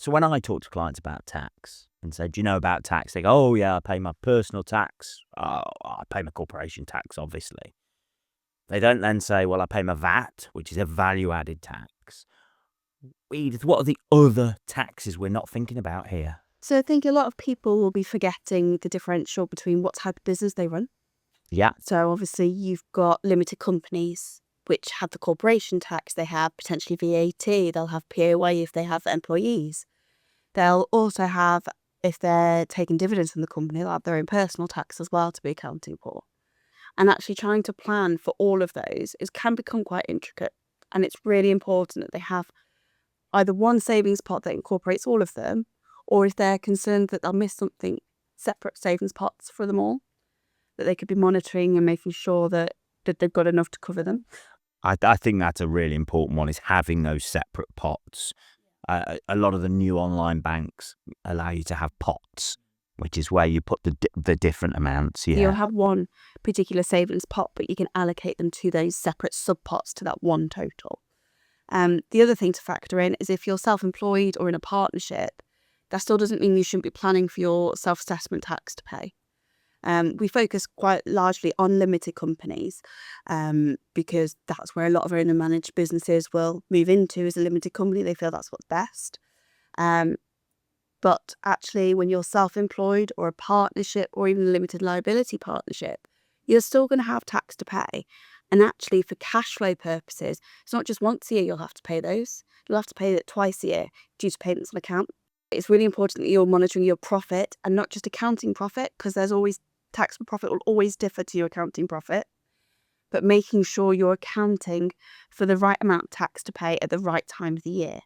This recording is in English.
So when I talk to clients about tax and say, do you know about tax? They go, oh yeah, I pay my personal tax. Oh, I pay my corporation tax, obviously. They don't then say, well, I pay my VAT, which is a value-added tax. Edith, what are the other taxes we're not thinking about here? So I think a lot of people will be forgetting the differential between what type of business they run. Yeah. So obviously you've got limited companies, which have the corporation tax. They have potentially VAT. They'll have PAYE if they have employees. They'll also have, if they're taking dividends from the company, they'll have their own personal tax as well to be accounting for. And actually trying to plan for all of those can become quite intricate. And it's really important that they have either one savings pot that incorporates all of them, or if they're concerned that they'll miss something, separate savings pots for them all, that they could be monitoring and making sure that they've got enough to cover them. I think that's a really important one, is having those separate pots. A lot of the new online banks allow you to have pots, which is where you put the different amounts. Yeah. You'll have one particular savings pot, but you can allocate them to those separate sub-pots to that one total. The other thing to factor in is if you're self-employed or in a partnership, that still doesn't mean you shouldn't be planning for your self-assessment tax to pay. We focus quite largely on limited companies because that's where a lot of owner managed businesses will move into, as a limited company. They feel that's what's best. But actually, when you're self-employed or a partnership or even a limited liability partnership, you're still going to have tax to pay. And actually, for cash flow purposes, it's not just once a year you'll have to pay those. You'll have to pay it twice a year due to payments on account. It's really important that you're monitoring your profit and not just accounting profit, because there's always taxable profit will always differ to your accounting profit, but making sure you're accounting for the right amount of tax to pay at the right time of the year.